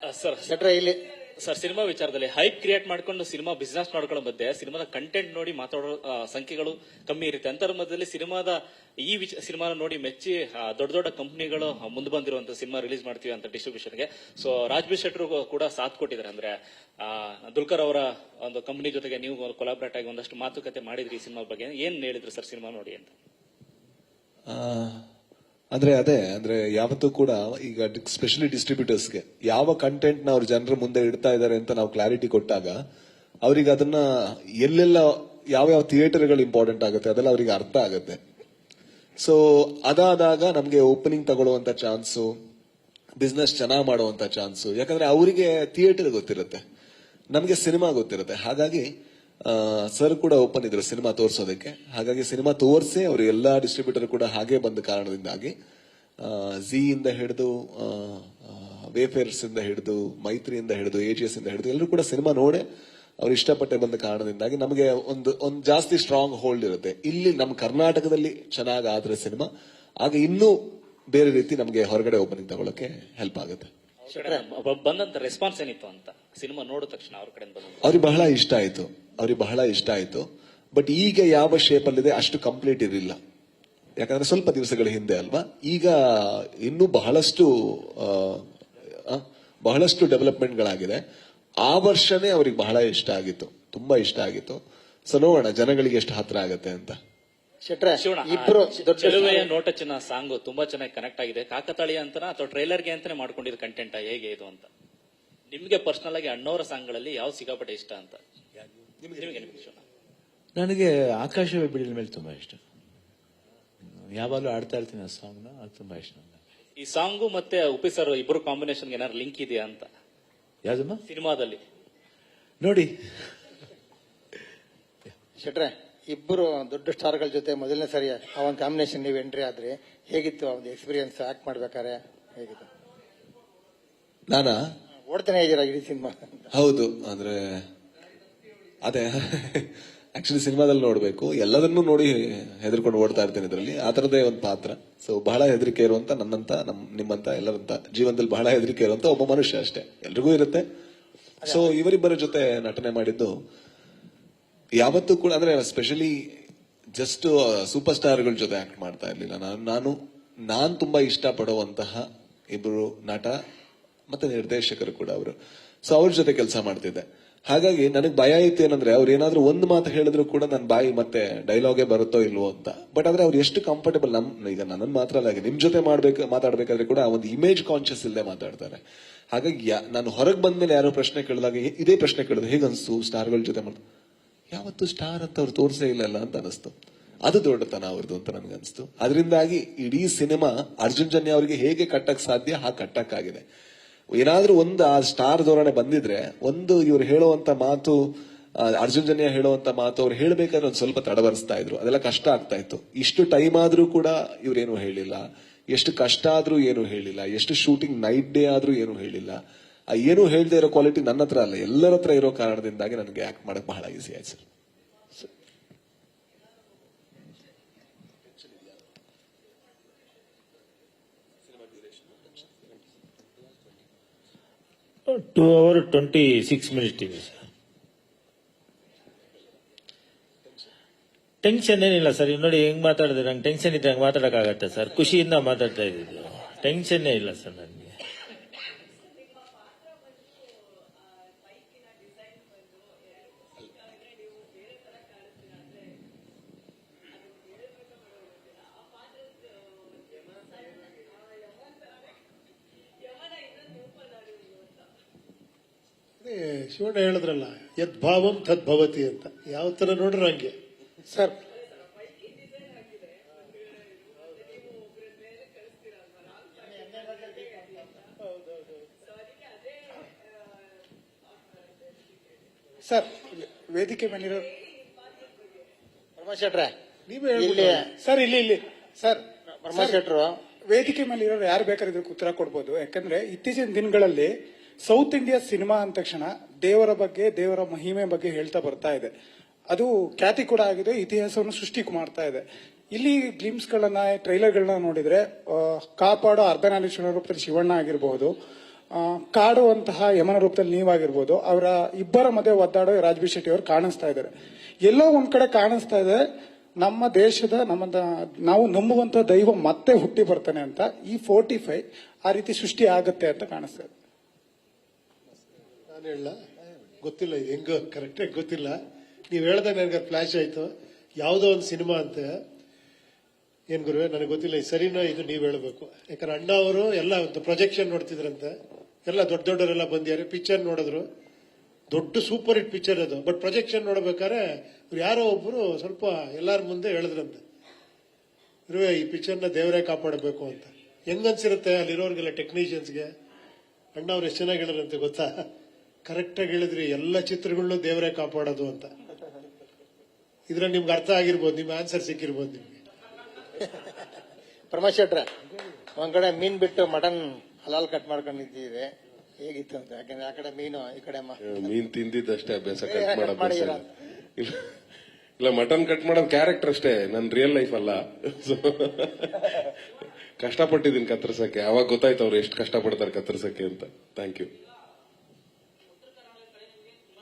Sir ಶೆಟ್ರೆ ಇಲ್ಲಿ sir cinema ವಿಚಾರದಲ್ಲಿ hype create ಮಾಡ್ಕೊಂಡು ಸಿನಿಮಾ ಬಿಸ್ನೆಸ್ ಮಾಡ್ಕೊಳ್ಳೋ ಮಧ್ಯೆ ಸಿನಿಮಾದ ಕಂಟೆಂಟ್ ನೋಡಿ ಮಾತಾಡೋ ಸಂಖ್ಯೆಗಳು ಕಮ್ಮಿ ಇರುತ್ತೆ. ಅಂತರ ಮಧ್ಯದಲ್ಲಿ ಸಿನಿಮಾದ ಸಿನಿಮಾನ ನೋಡಿ ಮೆಚ್ಚಿ ದೊಡ್ಡ ದೊಡ್ಡ ಕಂಪನಿಗಳು ಮುಂದೆ ಬಂದಿರುವಂತ ಸಿನಿಮಾ ರಿಲೀಸ್ ಮಾಡ್ತೀವಿ ಅಂತ ಡಿಸ್ಟ್ರಿಬ್ಯೂಷನ್ಗೆ. ಸೊ ರಾಜ್ಬೀರ್ ಶೆಟ್ಟರು ಕೂಡ ಸಾಥ್ ಕೊಟ್ಟಿದ್ದಾರೆ. ಅಂದ್ರೆ ದುಲ್ಕರ್ ಅವರ ಒಂದು ಕಂಪನಿ ಜೊತೆಗೆ ನೀವು ಕೊಲಾಬ್ರೇಟ್ ಆಗಿ ಒಂದಷ್ಟು ಮಾತುಕತೆ ಮಾಡಿದ್ರಿ ಈ ಸಿನಿಮಾ ಬಗ್ಗೆ. ಏನ್ ಹೇಳಿದ್ರು ಸರ್ ಸಿನಿಮಾ ನೋಡಿ ಅಂತ? ಅಂದ್ರೆ ಯಾವತ್ತೂ ಕೂಡ ಈಗ ಸ್ಪೆಷಲಿ ಡಿಸ್ಟ್ರಿಬ್ಯೂಟರ್ಸ್ಗೆ ಯಾವ ಕಂಟೆಂಟ್ ನ ಅವ್ರ ಜನರ ಮುಂದೆ ಇಡ್ತಾ ಇದ್ದಾರೆ ಅಂತ ನಾವು ಕ್ಲಾರಿಟಿ ಕೊಟ್ಟಾಗ ಅವ್ರಿಗೆ ಅದನ್ನ ಎಲ್ಲೆಲ್ಲ ಯಾವ ಥಿಯೇಟರ್ಗಳು ಇಂಪಾರ್ಟೆಂಟ್ ಆಗುತ್ತೆ ಅದೆಲ್ಲ ಅವರಿಗೆ ಅರ್ಥ ಆಗುತ್ತೆ. ಸೊ ಅದಾದಾಗ ನಮ್ಗೆ ಓಪನಿಂಗ್ ತಗೊಳ್ಳುವಂತ ಚಾನ್ಸು, ಬಿಸ್ನೆಸ್ ಚೆನ್ನಾಗಿ ಮಾಡುವಂತ ಚಾನ್ಸು, ಯಾಕಂದ್ರೆ ಅವರಿಗೆ ಥಿಯೇಟರ್ ಗೊತ್ತಿರುತ್ತೆ, ನಮ್ಗೆ ಸಿನಿಮಾ ಗೊತ್ತಿರುತ್ತೆ. ಹಾಗಾಗಿ ಸರ್ ಕೂಡ ಓಪನ್ ಇದ್ರು ಸಿನಿಮಾ ತೋರ್ಸೋದಕ್ಕೆ. ಹಾಗಾಗಿ ಸಿನಿಮಾ ತೋರಿಸಿ ಅವರು ಎಲ್ಲಾ ಡಿಸ್ಟ್ರಿಬ್ಯೂಟರ್ ಕೂಡ ಹಾಗೆ ಬಂದ ಕಾರಣದಿಂದಾಗಿ ಝೀ ಇಂದ ಹಿಡಿದು ವೇಫೇರ್ಸ್ ಇಂದ ಹಿಡಿದು ಮೈತ್ರಿಯಿಂದ ಹಿಡಿದು AGS ಇಂದ ಹಿಡಿದು ಎಲ್ಲರೂ ಕೂಡ ಸಿನಿಮಾ ನೋಡೇ ಅವ್ರು ಇಷ್ಟಪಟ್ಟೆ ಬಂದ ಕಾರಣದಿಂದಾಗಿ ನಮಗೆ ಒಂದು ಜಾಸ್ತಿ ಸ್ಟ್ರಾಂಗ್ ಹೋಲ್ಡ್ ಇರುತ್ತೆ. ಇಲ್ಲಿ ನಮ್ಮ ಕರ್ನಾಟಕದಲ್ಲಿ ಚೆನ್ನಾಗಿ ಆದ್ರೆ ಸಿನಿಮಾ ಆಗ ಇನ್ನೂ ಬೇರೆ ರೀತಿ ನಮಗೆ ಹೊರಗಡೆ ಓಪನಿಂಗ್ ತಗೊಳಕ್ಕೆ ಹೆಲ್ಪ್ ಆಗುತ್ತೆ. ಬಂದಂತ ರೆಸ್ಪಾನ್ಸ್ ಏನಿತ್ತು ಅಂತ ಸಿನಿಮಾ ನೋಡಿದ ತಕ್ಷಣ ಅವ್ರ ಕಡೆ ಅವ್ರಿಗೆ ಬಹಳ ಇಷ್ಟ ಆಯ್ತು. ಬಟ್ ಈಗ ಯಾವ ಶೇಪ್ ಅಲ್ಲಿದೆ ಅಷ್ಟು ಕಂಪ್ಲೀಟ್ ಇರಲಿಲ್ಲ, ಯಾಕಂದ್ರೆ ಸ್ವಲ್ಪ ದಿವಸಗಳ ಹಿಂದೆ ಅಲ್ವಾ. ಈಗ ಇನ್ನೂ ಬಹಳಷ್ಟು ಡೆವಲಪ್ಮೆಂಟ್ಗಳಾಗಿದೆ. ಆ ವರ್ಷನೇ ಅವ್ರಿಗೆ ಬಹಳ ಇಷ್ಟ ಆಗಿತ್ತು, ತುಂಬಾ ಇಷ್ಟ ಆಗಿತ್ತು. ಸೊ ನೋಡೋಣ ಜನಗಳಿಗೆ ಎಷ್ಟು ಹತ್ರ ಆಗತ್ತೆ ಅಂತ. ಶೆಟ್ರೆ ಇಬ್ರು ಚೆಲುವೆಯ ನೋಟ ಚಿನ್ನ ಸಾಂಗ್ ತುಂಬಾ ಚೆನ್ನಾಗಿ ಕನೆಕ್ಟ್ ಆಗಿದೆ. ಕಾಕತಾಳೀಯ ಅಂತನಾ ಅಥವಾ ಟ್ರೈಲರ್ಗೆ ಅಂತಾನೆ ಮಾಡ್ಕೊಂಡಿದ್ದ ಕಂಟೆಂಟ್ ಹೇಗೆ ಇದು ಅಂತ? ನಿಮ್ಗೆ ಪರ್ಸನಲ್ ಆಗಿ ಅಣ್ಣವರ ಸಾಂಗ್ಗಳಲ್ಲಿ ಯಾವ ಸಿಕ್ಕಾಪಟ್ಟೆ ಇಷ್ಟ ಅಂತ? ನನಗೆ ಆಕಾಶವೇ ಬಿಡಿನ ಮೇಲೆ ತುಂಬಾ ಇಷ್ಟ. ಯಾವಾಗಲೂ ಆಡ್ತಾ ಇರ್ತೀನಿ ಆ ಸಾಂಗ್ ನ, ಅದು ತುಂಬಾ ಇಷ್ಟ. ಈ ಸಾಂಗು ಮತ್ತೆ ಉಪಿ ಸರ್ ಇಬ್ರು ಕಾಂಬಿನೇಷನ್ ಏನಾದ್ರು ಲಿಂಕ್ ಇದೆಯಾ ಅಂತ ಯಾವ್ದಮ್ಮ ಸಿನಿಮಾದಲ್ಲಿ ನೋಡಿ? ಶೆಟ್ರೆ ಇಬ್ಬರು ದೊಡ್ಡ ಸ್ಟಾರ್ಗಳ ಜೊತೆ ಮೊದಲನೇ ಸರಿ ಆ ಒಂದು ಕಾಂಬಿನೇಷನ್ ನೀವು ಎಂಟ್ರಿ ಆದ್ರೆ ಹೇಗಿತ್ತು ಆ ಒಂದು ಎಕ್ಸ್ಪೀರಿಯನ್ಸ್ ಆಕ್ಟ್ ಮಾಡ್ಬೇಕಾರೆ? ಹೇಗಿತ್ತು? ನಾನಾ ಓಡ್ತಾನೆ ಇದೀರಾ ಇಡೀ ಸಿನಿಮಾ? ಹೌದು, ಅಂದ್ರೆ ಅದೇ ಆಕ್ಚುಲಿ ಸಿನಿಮಾದಲ್ಲಿ ನೋಡ್ಬೇಕು, ಎಲ್ಲದನ್ನೂ ನೋಡಿ ಹೆದರ್ಕೊಂಡು ಓಡ್ತಾ ಇರ್ತೇನೆ ಇದರಲ್ಲಿ. ಆ ತರದೇ ಒಂದು ಪಾತ್ರ. ಸೊ ಬಹಳ ಹೆದರಿಕೆ ಇರುವಂತ ನನ್ನಂತ ನಿಮ್ಮಂತ ಎಲ್ಲರಂತ ಜೀವನದಲ್ಲಿ ಬಹಳ ಹೆದರಿಕೆ ಇರುವಂತ ಒಬ್ಬ ಮನುಷ್ಯ ಅಷ್ಟೇ, ಎಲ್ರಿಗೂ ಇರುತ್ತೆ. ಸೊ ಇವರಿಬ್ಬರ ಜೊತೆ ನಟನೆ ಮಾಡಿದ್ದು ಯಾವತ್ತೂ ಕೂಡ ಅಂದ್ರೆ ಸ್ಪೆಷಲಿ ಜಸ್ಟ್ ಸೂಪರ್ ಸ್ಟಾರ್ಗಳ ಜೊತೆ ಆಕ್ಟ್ ಮಾಡ್ತಾ ಇರ್ಲಿಲ್ಲ. ನಾನು ತುಂಬಾ ಇಷ್ಟ ಪಡುವಂತಹ ಇಬ್ರು ನಟ ಮತ್ತೆ ನಿರ್ದೇಶಕರು ಕೂಡ ಅವರು. ಸೊ ಅವ್ರ ಜೊತೆ ಕೆಲಸ ಮಾಡ್ತಿದ್ದೆ. ಹಾಗಾಗಿ ನನಗೆ ಭಯ ಇತ್ತು ಏನಂದ್ರೆ ಅವ್ರು ಏನಾದ್ರೂ ಒಂದು ಮಾತು ಹೇಳಿದ್ರು ಕೂಡ ನನ್ನ ಬಾಯಿ ಮತ್ತೆ ಡೈಲಾಗೇ ಬರುತ್ತೋ ಇಲ್ವೋ ಅಂತ. ಬಟ್ ಆದ್ರೆ ಅವ್ರು ಎಷ್ಟು ಕಂಫರ್ಟೇಬಲ್, ಈಗ ನನ್ನ ಮಾತ್ರ ಅಲ್ಲ, ನಿಮ್ ಜೊತೆ ಮಾತಾಡ್ಬೇಕಾದ್ರೆ ಕೂಡ ಒಂದು ಇಮೇಜ್ ಕಾನ್ಶಿಯಸ್ ಇಲ್ಲದೆ ಮಾತಾಡ್ತಾರೆ. ಹಾಗಾಗಿ ನಾನು ಹೊರಗೆ ಬಂದ್ಮೇಲೆ ಯಾರೋ ಪ್ರಶ್ನೆ ಕೇಳಿದಾಗ ಇದೇ ಪ್ರಶ್ನೆ ಕೇಳಿದ್ರು, ಹೇಗನ್ಸು ಸ್ಟಾರ್ಗಳ ಜೊತೆ ಯಾವತ್ತು ಸ್ಟಾರ್ ಅಂತ ಅವ್ರು ತೋರ್ಸೇ ಇಲ್ಲ ಅಂತ ಅನಿಸ್ತು. ಅದು ದೊಡ್ಡತನ ಅವ್ರದ್ದು ಅಂತ ನನ್ಗನ್ಸ್ತು. ಅದರಿಂದಾಗಿ ಇಡೀ ಸಿನಿಮಾ ಅರ್ಜುನ್ ಜನ್ಯ ಅವರಿಗೆ ಹೇಗೆ ಕಟ್ಟಕ್ ಸಾಧ್ಯ ಹಾಗೆ ಕಟ್ಟಕ್ಕಾಗಿದೆ. ಏನಾದ್ರೂ ಒಂದು ಆ ಸ್ಟಾರ್ ಧೋರಣೆ ಬಂದಿದ್ರೆ, ಒಂದು ಇವ್ರು ಹೇಳುವಂತ ಮಾತು, ಅರ್ಜುನ್ ಜನ್ಯ ಹೇಳುವಂತ ಮಾತು ಅವ್ರು ಹೇಳ್ಬೇಕಾದ್ರೆ ಒಂದು ಸ್ವಲ್ಪ ತಡಬರಿಸ್ತಾ ಇದ್ರು, ಅದೆಲ್ಲ ಕಷ್ಟ ಆಗ್ತಾ ಇತ್ತು. ಇಷ್ಟು ಟೈಮ್ ಆದ್ರೂ ಕೂಡ ಇವ್ರೇನು ಹೇಳಿಲ್ಲ, ಎಷ್ಟು ಕಷ್ಟ ಆದ್ರೂ ಏನು ಹೇಳಿಲ್ಲ, ಎಷ್ಟು ಶೂಟಿಂಗ್ ನೈಟ್ ಡೇ ಆದ್ರೂ ಏನು ಹೇಳಿಲ್ಲ. ಏನು ಹೇಳದೆ ಇರೋ ಕ್ವಾಲಿಟಿ ನನ್ನ ಹತ್ರ ಅಲ್ಲ, ಎಲ್ಲರ ಹತ್ರ ಇರೋ ಕಾರಣದಿಂದಾಗಿ ನನಗೆ ಆಕ್ಟ್ ಮಾಡಕ್ ಬಹಳ ಈಸಿ ಆಯ್ತು ಸರ್. 2 hours 26 minutes ಇದೆ ಸರ್. ಟೆನ್ಷನ್ ಏನಿಲ್ಲ ಸರ್. ನೋಡಿ ಹೆಂಗ್ ಮಾತಾಡಿದ್ರೆ, ನಂಗೆ ಟೆನ್ಷನ್ ಇದ್ರೆ ಹಂಗೆ ಮಾತಾಡಕ್ಕಾಗತ್ತೆ ಸರ್. ಖುಷಿಯಿಂದ ಮಾತಾಡ್ತಾ ಇದ್ದಿದ್ದು, ಟೆನ್ಷನ್ನೇ ಇಲ್ಲ ಸರ್ ನನಗೆ. ಶಿವಣ್ಣ ಹೇಳಿದ್ರಲ್ಲ, ಯದ್ಭಾವಂ ತದ್ಭವತಿ ಅಂತ. ಯಾವ ತರ ನೋಡ್ರ ಹಂಗೆ ಸರ್. ಸರ್ ವೇದಿಕೆ ಮೇಲಿರೋ ಪರಮೇಶ್ ಶೆಟ್ರೆ ನೀವೇ ಇಲ್ಲಿ ಸರ್, ಇಲ್ಲಿ ಸರ್ ಪರಮೇಶ್ ಶೆಟ್ರು ವೇದಿಕೆ ಮೇಲಿರೋರು ಯಾರು ಬೇಕಾದ್ರೆ ಇದಕ್ಕೆ ಉತ್ತರ ಕೊಡ್ಬೋದು. ಯಾಕಂದ್ರೆ ಇತ್ತೀಚಿನ ದಿನಗಳಲ್ಲಿ ಸೌತ್ ಇಂಡಿಯಾ ಸಿನಿಮಾ ಅಂದ ತಕ್ಷಣ ದೇವರ ಬಗ್ಗೆ, ದೇವರ ಮಹಿಮೆ ಬಗ್ಗೆ ಹೇಳ್ತಾ ಬರ್ತಾ ಇದೆ. ಅದು ಖ್ಯಾತಿ ಕೂಡ ಆಗಿದೆ, ಇತಿಹಾಸವನ್ನು ಸೃಷ್ಟಿ ಮಾಡ್ತಾ ಇದೆ. ಇಲ್ಲಿ ಗ್ಲಿಮ್ಸ್ ಗಳನ್ನ, ಟ್ರೈಲರ್ ಗಳನ್ನ ನೋಡಿದ್ರೆ ಕಾಪಾಡೋ ಅರ್ಧನಾರೀಶ್ವರ ರೂಪದಲ್ಲಿ ಶಿವಣ್ಣ ಆಗಿರಬಹುದು, ಕಾಡುವಂತಹ ಯಮನ ರೂಪದಲ್ಲಿ ನೀವಾಗಿರ್ಬೋದು, ಅವರ ಇಬ್ಬರ ಮಧ್ಯೆ ಒದ್ದಾಡೋ ರಾಜ್ಬಿ ಶೆಟ್ಟಿ ಅವರು ಕಾಣಿಸ್ತಾ ಇದ್ದಾರೆ. ಎಲ್ಲೋ ಒಂದ್ ಕಡೆ ಕಾಣಿಸ್ತಾ ಇದೆ ನಮ್ಮ ದೇಶದ ನಾವು ನಂಬುವಂತ ದೈವ ಮತ್ತೆ ಹುಟ್ಟಿ ಬರ್ತಾನೆ ಅಂತ. ಈ 45 ಆ ರೀತಿ ಸೃಷ್ಟಿ ಆಗತ್ತೆ ಅಂತ ಕಾಣಿಸ್ತಾ ಇದೆ. ನಾನು ಹೇಳ ಗೊತ್ತಿಲ್ಲ, ಇದು ಹೆಂಗ ಕರೆಕ್ಟಾಗಿ ಗೊತ್ತಿಲ್ಲ. ನೀವು ಹೇಳ್ದಾಗ ನನಗೆ ಫ್ಲಾಶ್ ಆಯ್ತು, ಯಾವುದೋ ಒಂದು ಸಿನಿಮಾ ಅಂತ. ಏನ್ ಗುರುವೆ ನನಗೆ ಗೊತ್ತಿಲ್ಲ, ಇದು ಸರಿನಾ ಇದು ನೀವು ಹೇಳಬೇಕು. ಯಾಕಂದ್ರೆ ಅಣ್ಣ ಅವರು ಎಲ್ಲ ಒಂದು ಪ್ರೊಜೆಕ್ಷನ್ ನೋಡ್ತಿದ್ರಂತೆ, ಎಲ್ಲ ದೊಡ್ಡ ದೊಡ್ಡವರೆಲ್ಲ ಬಂದಿದ್ದಾರೆ, ಪಿಕ್ಚರ್ ನೋಡಿದ್ರು, ದೊಡ್ಡ ಸೂಪರ್ ಹಿಟ್ ಪಿಕ್ಚರ್ ಅದು. ಬಟ್ ಪ್ರೊಜೆಕ್ಷನ್ ನೋಡ್ಬೇಕಾದ್ರೆ ಇವ್ರು ಯಾರೋ ಒಬ್ರು ಸ್ವಲ್ಪ ಎಲ್ಲಾರ ಮುಂದೆ ಹೇಳಿದ್ರಂತೆ, ಗುರುವೆ ಈ ಪಿಕ್ಚರ್ನ ದೇವರೇ ಕಾಪಾಡಬೇಕು ಅಂತ. ಹೆಂಗನ್ಸಿರುತ್ತೆ ಅಲ್ಲಿರೋರ್ಗೆಲ್ಲ ಟೆಕ್ನಿಷಿಯನ್ಸ್ಗೆ. ಅಣ್ಣ ಅವ್ರು ಎಷ್ಟು ಚೆನ್ನಾಗಿ ಹೇಳಿದ್ರಂತೆ ಗೊತ್ತಾ, ಕರೆಕ್ಟಾಗಿ ಹೇಳಿದ್ರಿ, ಎಲ್ಲ ಚಿತ್ರಗಳನ್ನೂ ದೇವರೇ ಕಾಪಾಡೋದು ಅಂತ. ಇದ್ರಲ್ಲಿ ನಿಮ್ಗೆ ಅರ್ಥ ಆಗಿರ್ಬೋದು, ನಿಮ್ ಆನ್ಸರ್ ಸಿಕ್ಕಿರ್ಬೋದು ನಿಮ್ಗೆ. ಪ್ರಮೋದ್ ಶೆಟ್ರೆ, ಒಂದ್ ಕಡೆ ಮೀನ್ ಬಿಟ್ಟು ಮಟನ್ ಹಲಾಲ್ ಕಟ್ ಮಾಡ್ಕೊಂಡಿದ್ದೀವಿ, ಹೇಗಿತ್ತು ಅಂತ? ಯಾಕಂದ್ರೆ ಆ ಕಡೆ ಮೀನು, ಈ ಕಡೆ ಮೀನ್ ತಿಂದಿದ್ದಷ್ಟೇ ಅಭ್ಯಾಸ, ಕಟ್ cut ಮಾಡೋದು ಮಾಡಿದ್ದೀರಾ? ಇಲ್ಲ, ಮಟನ್ ಕಟ್ ಮಾಡೋದು ಕ್ಯಾರೆಕ್ಟರ್ ಅಷ್ಟೇ, ನನ್ ರಿಯಲ್ ಲೈಫ್ ಅಲ್ಲ. So, ಕಷ್ಟಪಟ್ಟಿದ್ದೀನಿ ಕತ್ತರಿಸಕ್ಕೆ. ಅವಾಗ ಗೊತ್ತಾಯ್ತು ಅವ್ರು ಎಷ್ಟು ಕಷ್ಟಪಡ್ತಾರೆ ಕತ್ತರಿಸಕ್ಕೆ ಅಂತ. Thank you.